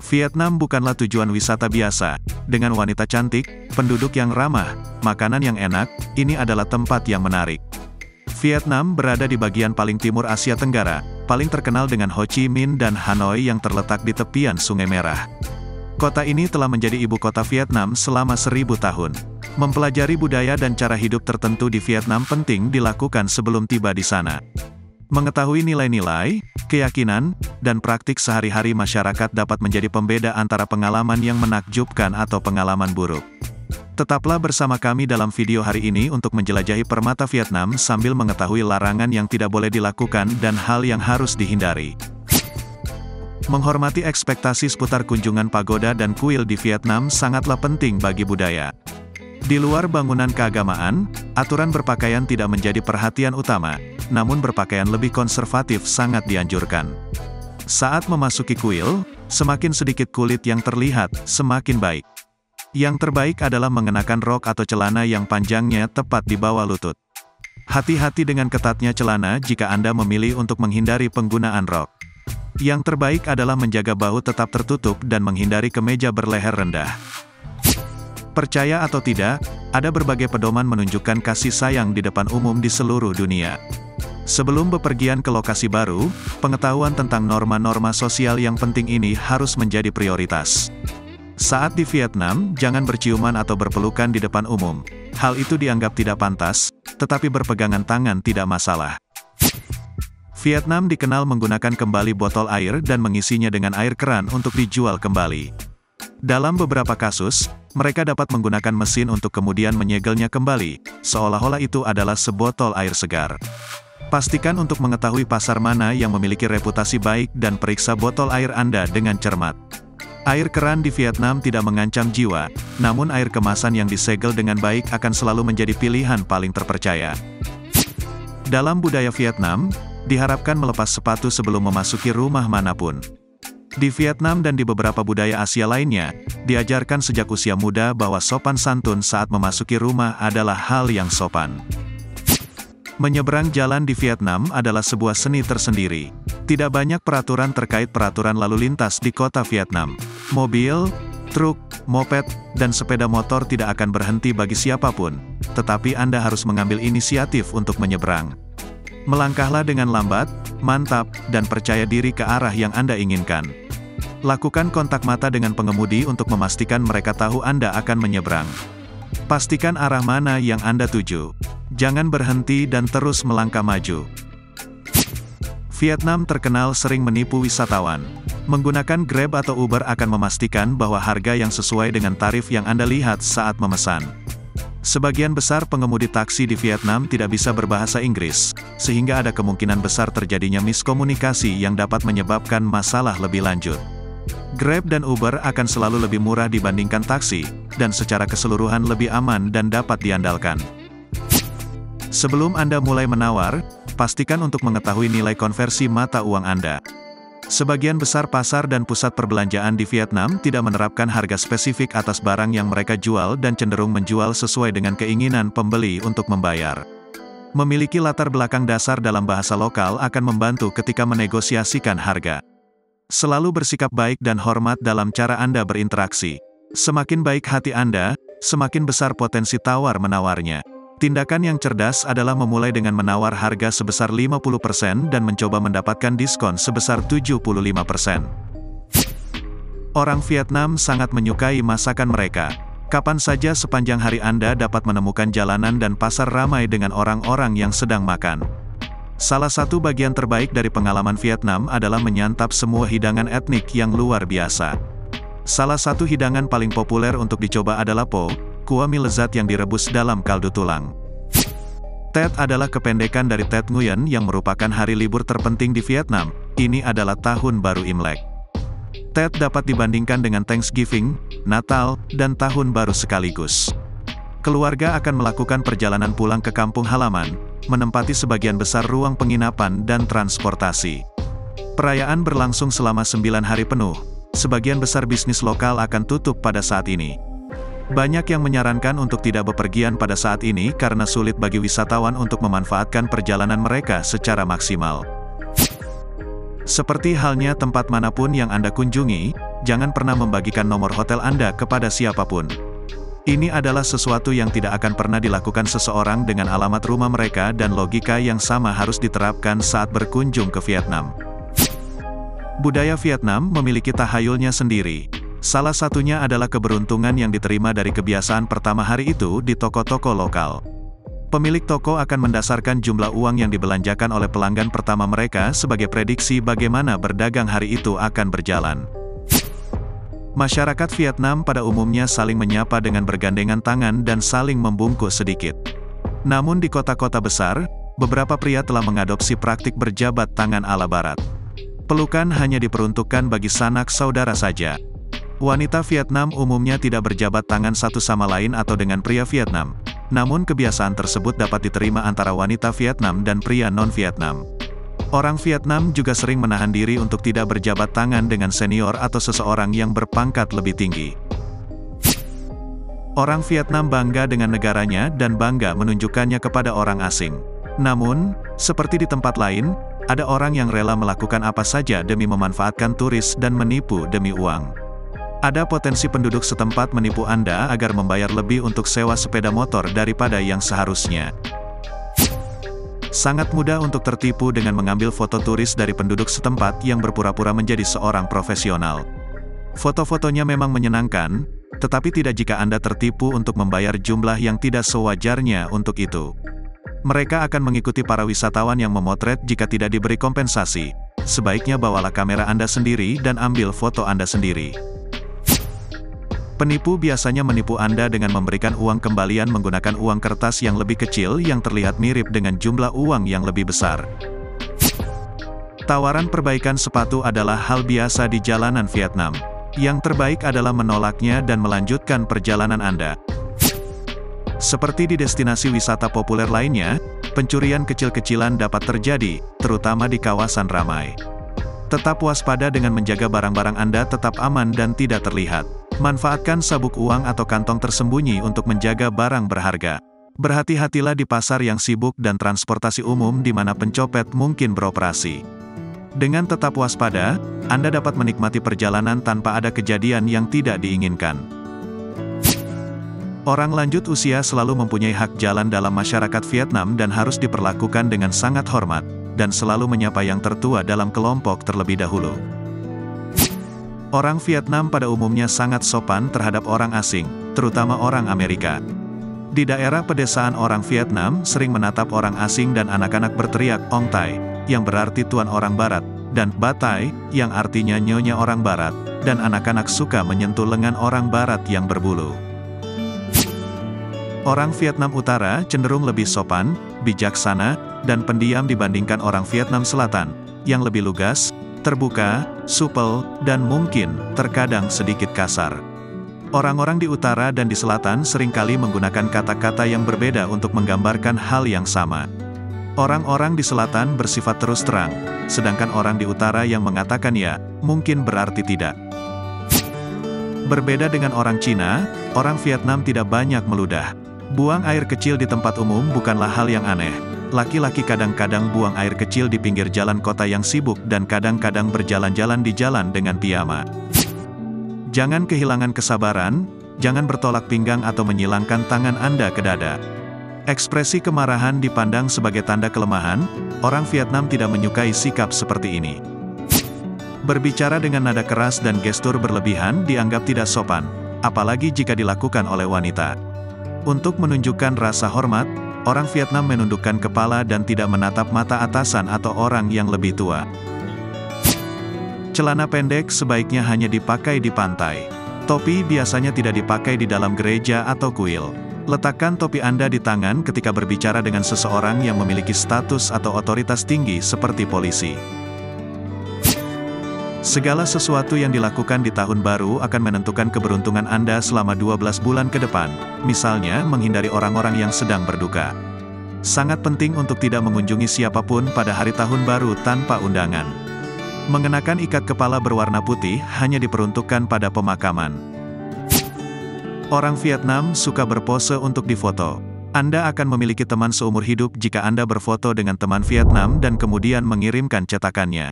Vietnam bukanlah tujuan wisata biasa. Dengan wanita cantik, penduduk yang ramah, makanan yang enak, ini adalah tempat yang menarik. Vietnam berada di bagian paling timur Asia Tenggara, paling terkenal dengan Ho Chi Minh dan Hanoi yang terletak di tepian Sungai Merah. Kota ini telah menjadi ibu kota Vietnam selama 1000 tahun. Mempelajari budaya dan cara hidup tertentu di Vietnam penting dilakukan sebelum tiba di sana. Mengetahui nilai-nilai, keyakinan, dan praktik sehari-hari masyarakat dapat menjadi pembeda antara pengalaman yang menakjubkan atau pengalaman buruk. Tetaplah bersama kami dalam video hari ini untuk menjelajahi permata Vietnam sambil mengetahui larangan yang tidak boleh dilakukan dan hal yang harus dihindari. Menghormati ekspektasi seputar kunjungan pagoda dan kuil di Vietnam sangatlah penting bagi budaya. Di luar bangunan keagamaan, aturan berpakaian tidak menjadi perhatian utama, namun berpakaian lebih konservatif sangat dianjurkan. Saat memasuki kuil, semakin sedikit kulit yang terlihat, semakin baik. Yang terbaik adalah mengenakan rok atau celana yang panjangnya tepat di bawah lutut. Hati-hati dengan ketatnya celana jika Anda memilih untuk menghindari penggunaan rok. Yang terbaik adalah menjaga bahu tetap tertutup dan menghindari kemeja berleher rendah. Percaya atau tidak, ada berbagai pedoman menunjukkan kasih sayang di depan umum di seluruh dunia. Sebelum bepergian ke lokasi baru, pengetahuan tentang norma-norma sosial yang penting ini harus menjadi prioritas. Saat di Vietnam, jangan berciuman atau berpelukan di depan umum. Hal itu dianggap tidak pantas, tetapi berpegangan tangan tidak masalah. Vietnam dikenal menggunakan kembali botol air dan mengisinya dengan air keran untuk dijual kembali. Dalam beberapa kasus, mereka dapat menggunakan mesin untuk kemudian menyegelnya kembali, seolah-olah itu adalah sebotol air segar. Pastikan untuk mengetahui pasar mana yang memiliki reputasi baik dan periksa botol air Anda dengan cermat. Air keran di Vietnam tidak mengancam jiwa, namun air kemasan yang disegel dengan baik akan selalu menjadi pilihan paling terpercaya. Dalam budaya Vietnam, diharapkan melepas sepatu sebelum memasuki rumah manapun. Di Vietnam dan di beberapa budaya Asia lainnya, diajarkan sejak usia muda bahwa sopan santun saat memasuki rumah adalah hal yang sopan. Menyeberang jalan di Vietnam adalah sebuah seni tersendiri. Tidak banyak peraturan terkait peraturan lalu lintas di kota Vietnam. Mobil, truk, moped, dan sepeda motor tidak akan berhenti bagi siapapun, tetapi Anda harus mengambil inisiatif untuk menyeberang. Melangkahlah dengan lambat, mantap, dan percaya diri ke arah yang Anda inginkan. Lakukan kontak mata dengan pengemudi untuk memastikan mereka tahu Anda akan menyeberang. Pastikan arah mana yang Anda tuju. Jangan berhenti dan terus melangkah maju. Vietnam terkenal sering menipu wisatawan. Menggunakan Grab atau Uber akan memastikan bahwa harga yang sesuai dengan tarif yang Anda lihat saat memesan. Sebagian besar pengemudi taksi di Vietnam tidak bisa berbahasa Inggris, sehingga ada kemungkinan besar terjadinya miskomunikasi yang dapat menyebabkan masalah lebih lanjut. Grab dan Uber akan selalu lebih murah dibandingkan taksi, dan secara keseluruhan lebih aman dan dapat diandalkan. Sebelum Anda mulai menawar, pastikan untuk mengetahui nilai konversi mata uang Anda. Sebagian besar pasar dan pusat perbelanjaan di Vietnam tidak menerapkan harga spesifik atas barang yang mereka jual dan cenderung menjual sesuai dengan keinginan pembeli untuk membayar. Memiliki latar belakang dasar dalam bahasa lokal akan membantu ketika menegosiasikan harga. Selalu bersikap baik dan hormat dalam cara Anda berinteraksi. Semakin baik hati Anda, semakin besar potensi tawar-menawarnya. Tindakan yang cerdas adalah memulai dengan menawar harga sebesar 50% dan mencoba mendapatkan diskon sebesar 75%. Orang Vietnam sangat menyukai masakan mereka. Kapan saja sepanjang hari Anda dapat menemukan jalanan dan pasar ramai dengan orang-orang yang sedang makan. Salah satu bagian terbaik dari pengalaman Vietnam adalah menyantap semua hidangan etnik yang luar biasa. Salah satu hidangan paling populer untuk dicoba adalah po, kuah mie lezat yang direbus dalam kaldu tulang. Tet adalah kependekan dari Tet Nguyen yang merupakan hari libur terpenting di Vietnam. Ini adalah Tahun Baru Imlek. Tet dapat dibandingkan dengan Thanksgiving, Natal, dan Tahun Baru sekaligus. Keluarga akan melakukan perjalanan pulang ke kampung halaman, menempati sebagian besar ruang penginapan dan transportasi. Perayaan berlangsung selama 9 hari penuh. Sebagian besar bisnis lokal akan tutup pada saat ini. Banyak yang menyarankan untuk tidak bepergian pada saat ini karena sulit bagi wisatawan untuk memanfaatkan perjalanan mereka secara maksimal. Seperti halnya tempat manapun yang Anda kunjungi, jangan pernah membagikan nomor hotel Anda kepada siapapun. Ini adalah sesuatu yang tidak akan pernah dilakukan seseorang dengan alamat rumah mereka, dan logika yang sama harus diterapkan saat berkunjung ke Vietnam. Budaya Vietnam memiliki tahayulnya sendiri. Salah satunya adalah keberuntungan yang diterima dari kebiasaan pertama hari itu di toko-toko lokal. Pemilik toko akan mendasarkan jumlah uang yang dibelanjakan oleh pelanggan pertama mereka sebagai prediksi bagaimana berdagang hari itu akan berjalan. Masyarakat Vietnam pada umumnya saling menyapa dengan bergandengan tangan dan saling membungkuk sedikit. Namun di kota-kota besar, beberapa pria telah mengadopsi praktik berjabat tangan ala barat. Pelukan hanya diperuntukkan bagi sanak saudara saja. Wanita Vietnam umumnya tidak berjabat tangan satu sama lain atau dengan pria Vietnam. Namun kebiasaan tersebut dapat diterima antara wanita Vietnam dan pria non-Vietnam. Orang Vietnam juga sering menahan diri untuk tidak berjabat tangan dengan senior atau seseorang yang berpangkat lebih tinggi. Orang Vietnam bangga dengan negaranya dan bangga menunjukkannya kepada orang asing. Namun, seperti di tempat lain, ada orang yang rela melakukan apa saja demi memanfaatkan turis dan menipu demi uang. Ada potensi penduduk setempat menipu Anda agar membayar lebih untuk sewa sepeda motor daripada yang seharusnya. Sangat mudah untuk tertipu dengan mengambil foto turis dari penduduk setempat yang berpura-pura menjadi seorang profesional. Foto-fotonya memang menyenangkan, tetapi tidak jika Anda tertipu untuk membayar jumlah yang tidak sewajarnya untuk itu. Mereka akan mengikuti para wisatawan yang memotret jika tidak diberi kompensasi. Sebaiknya bawalah kamera Anda sendiri dan ambil foto Anda sendiri. Penipu biasanya menipu Anda dengan memberikan uang kembalian menggunakan uang kertas yang lebih kecil yang terlihat mirip dengan jumlah uang yang lebih besar. Tawaran perbaikan sepatu adalah hal biasa di jalanan Vietnam. Yang terbaik adalah menolaknya dan melanjutkan perjalanan Anda. Seperti di destinasi wisata populer lainnya, pencurian kecil-kecilan dapat terjadi, terutama di kawasan ramai. Tetap waspada dengan menjaga barang-barang Anda tetap aman dan tidak terlihat. Manfaatkan sabuk uang atau kantong tersembunyi untuk menjaga barang berharga. Berhati-hatilah di pasar yang sibuk dan transportasi umum di mana pencopet mungkin beroperasi. Dengan tetap waspada, Anda dapat menikmati perjalanan tanpa ada kejadian yang tidak diinginkan. Orang lanjut usia selalu mempunyai hak jalan dalam masyarakat Vietnam dan harus diperlakukan dengan sangat hormat, dan selalu menyapa yang tertua dalam kelompok terlebih dahulu. Orang Vietnam pada umumnya sangat sopan terhadap orang asing, terutama orang Amerika. Di daerah pedesaan orang Vietnam sering menatap orang asing dan anak-anak berteriak Ong Tai, yang berarti tuan orang barat, dan Ba Tai, yang artinya nyonya orang barat, dan anak-anak suka menyentuh lengan orang barat yang berbulu. Orang Vietnam Utara cenderung lebih sopan, bijaksana, dan pendiam dibandingkan orang Vietnam Selatan, yang lebih lugas, terbuka, supel, dan mungkin, terkadang sedikit kasar. Orang-orang di utara dan di selatan seringkali menggunakan kata-kata yang berbeda untuk menggambarkan hal yang sama. Orang-orang di selatan bersifat terus terang, sedangkan orang di utara yang mengatakan ya, mungkin berarti tidak. Berbeda dengan orang Cina, orang Vietnam tidak banyak meludah. Buang air kecil di tempat umum bukanlah hal yang aneh. Laki-laki kadang-kadang buang air kecil di pinggir jalan kota yang sibuk dan kadang-kadang berjalan-jalan di jalan dengan piyama. Jangan kehilangan kesabaran, jangan bertolak pinggang atau menyilangkan tangan Anda ke dada. Ekspresi kemarahan dipandang sebagai tanda kelemahan, orang Vietnam tidak menyukai sikap seperti ini. Berbicara dengan nada keras dan gestur berlebihan dianggap tidak sopan, apalagi jika dilakukan oleh wanita. Untuk menunjukkan rasa hormat, orang Vietnam menundukkan kepala dan tidak menatap mata atasan atau orang yang lebih tua. Celana pendek sebaiknya hanya dipakai di pantai. Topi biasanya tidak dipakai di dalam gereja atau kuil. Letakkan topi Anda di tangan ketika berbicara dengan seseorang yang memiliki status atau otoritas tinggi seperti polisi. Segala sesuatu yang dilakukan di tahun baru akan menentukan keberuntungan Anda selama 12 bulan ke depan, misalnya menghindari orang-orang yang sedang berduka. Sangat penting untuk tidak mengunjungi siapapun pada hari tahun baru tanpa undangan. Mengenakan ikat kepala berwarna putih hanya diperuntukkan pada pemakaman. Orang Vietnam suka berpose untuk difoto. Anda akan memiliki teman seumur hidup jika Anda berfoto dengan teman Vietnam dan kemudian mengirimkan cetakannya.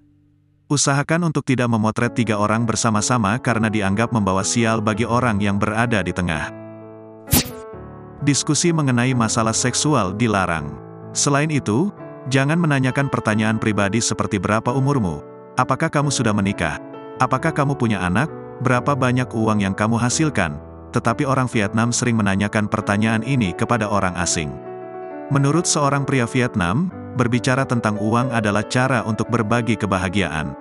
Usahakan untuk tidak memotret 3 orang bersama-sama karena dianggap membawa sial bagi orang yang berada di tengah. Diskusi mengenai masalah seksual dilarang. Selain itu, jangan menanyakan pertanyaan pribadi seperti berapa umurmu, apakah kamu sudah menikah, apakah kamu punya anak, berapa banyak uang yang kamu hasilkan, tetapi orang Vietnam sering menanyakan pertanyaan ini kepada orang asing. Menurut seorang pria Vietnam, berbicara tentang uang adalah cara untuk berbagi kebahagiaan.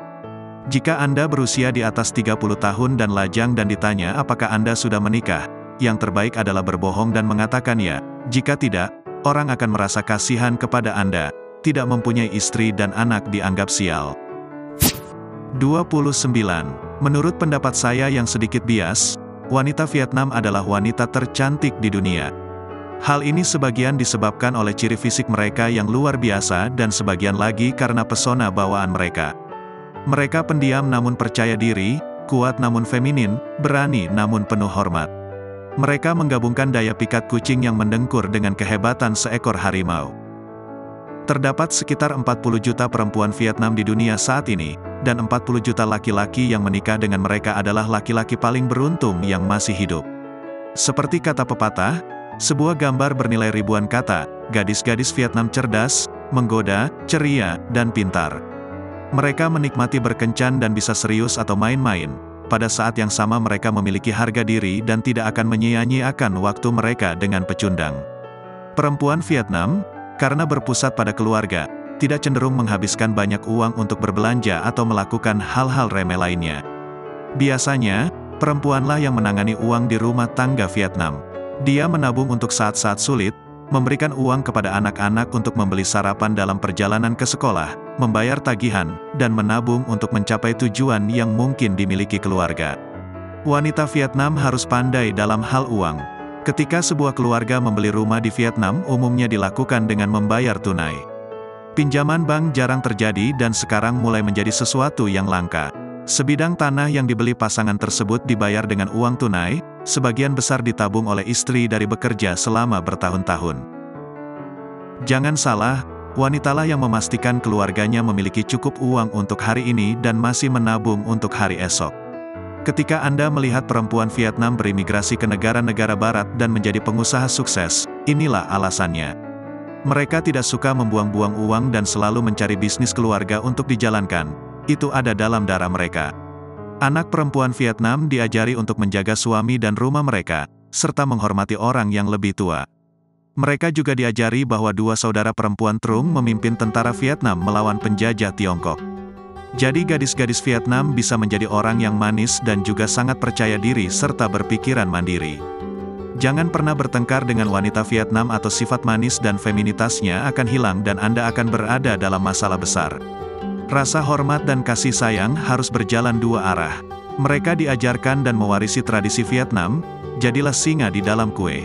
Jika Anda berusia di atas 30 tahun dan lajang dan ditanya apakah Anda sudah menikah, yang terbaik adalah berbohong dan mengatakan ya. Jika tidak, orang akan merasa kasihan kepada Anda, tidak mempunyai istri dan anak dianggap sial. 29. Menurut pendapat saya yang sedikit bias, wanita Vietnam adalah wanita tercantik di dunia. Hal ini sebagian disebabkan oleh ciri fisik mereka yang luar biasa dan sebagian lagi karena pesona bawaan mereka. Mereka pendiam namun percaya diri, kuat namun feminin, berani namun penuh hormat. Mereka menggabungkan daya pikat kucing yang mendengkur dengan kehebatan seekor harimau. Terdapat sekitar 40 juta perempuan Vietnam di dunia saat ini, dan 40 juta laki-laki yang menikah dengan mereka adalah laki-laki paling beruntung yang masih hidup. Seperti kata pepatah, sebuah gambar bernilai ribuan kata, gadis-gadis Vietnam cerdas, menggoda, ceria, dan pintar. Mereka menikmati berkencan dan bisa serius atau main-main. Pada saat yang sama mereka memiliki harga diri dan tidak akan menyia-nyiakan waktu mereka dengan pecundang. Perempuan Vietnam, karena berpusat pada keluarga, tidak cenderung menghabiskan banyak uang untuk berbelanja atau melakukan hal-hal remeh lainnya. Biasanya, perempuanlah yang menangani uang di rumah tangga Vietnam. Dia menabung untuk saat-saat sulit, memberikan uang kepada anak-anak untuk membeli sarapan dalam perjalanan ke sekolah, membayar tagihan, dan menabung untuk mencapai tujuan yang mungkin dimiliki keluarga. Wanita Vietnam harus pandai dalam hal uang. Ketika sebuah keluarga membeli rumah di Vietnam umumnya dilakukan dengan membayar tunai. Pinjaman bank jarang terjadi dan sekarang mulai menjadi sesuatu yang langka. Sebidang tanah yang dibeli pasangan tersebut dibayar dengan uang tunai, sebagian besar ditabung oleh istri dari bekerja selama bertahun-tahun. Jangan salah, wanitalah yang memastikan keluarganya memiliki cukup uang untuk hari ini dan masih menabung untuk hari esok. Ketika Anda melihat perempuan Vietnam berimigrasi ke negara-negara barat dan menjadi pengusaha sukses, inilah alasannya. Mereka tidak suka membuang-buang uang dan selalu mencari bisnis keluarga untuk dijalankan. Itu ada dalam darah mereka. Anak perempuan Vietnam diajari untuk menjaga suami dan rumah mereka, serta menghormati orang yang lebih tua. Mereka juga diajari bahwa 2 saudara perempuan Trung memimpin tentara Vietnam melawan penjajah Tiongkok. Jadi gadis-gadis Vietnam bisa menjadi orang yang manis dan juga sangat percaya diri serta berpikiran mandiri. Jangan pernah bertengkar dengan wanita Vietnam atau sifat manis dan feminitasnya akan hilang dan Anda akan berada dalam masalah besar. Rasa hormat dan kasih sayang harus berjalan 2 arah. Mereka diajarkan dan mewarisi tradisi Vietnam, jadilah singa di dalam kue.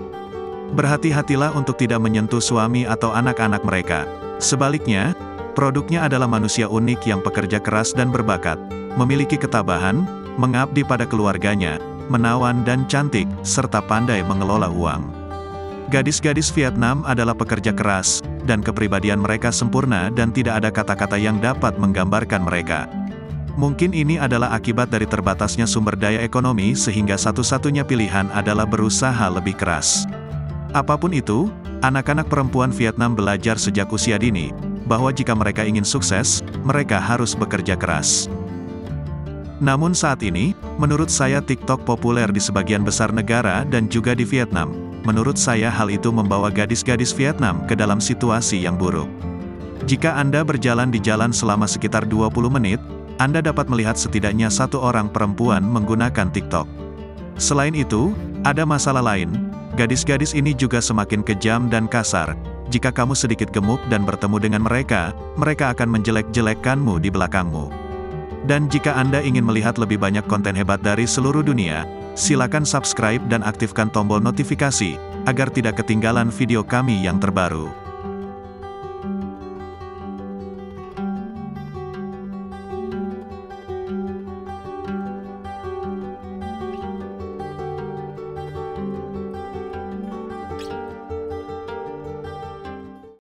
Berhati-hatilah untuk tidak menyentuh suami atau anak-anak mereka. Sebaliknya, produknya adalah manusia unik yang pekerja keras dan berbakat, memiliki ketabahan, mengabdi pada keluarganya, menawan dan cantik, serta pandai mengelola uang. Gadis-gadis Vietnam adalah pekerja keras, dan kepribadian mereka sempurna dan tidak ada kata-kata yang dapat menggambarkan mereka. Mungkin ini adalah akibat dari terbatasnya sumber daya ekonomi sehingga satu-satunya pilihan adalah berusaha lebih keras. Apapun itu, anak-anak perempuan Vietnam belajar sejak usia dini, bahwa jika mereka ingin sukses, mereka harus bekerja keras. Namun saat ini, menurut saya TikTok populer di sebagian besar negara dan juga di Vietnam. Menurut saya hal itu membawa gadis-gadis Vietnam ke dalam situasi yang buruk. Jika Anda berjalan di jalan selama sekitar 20 menit, Anda dapat melihat setidaknya 1 orang perempuan menggunakan TikTok. Selain itu, ada masalah lain, gadis-gadis ini juga semakin kejam dan kasar. Jika kamu sedikit gemuk dan bertemu dengan mereka, mereka akan menjelek-jelekkanmu di belakangmu. Dan jika Anda ingin melihat lebih banyak konten hebat dari seluruh dunia, silakan subscribe dan aktifkan tombol notifikasi, agar tidak ketinggalan video kami yang terbaru.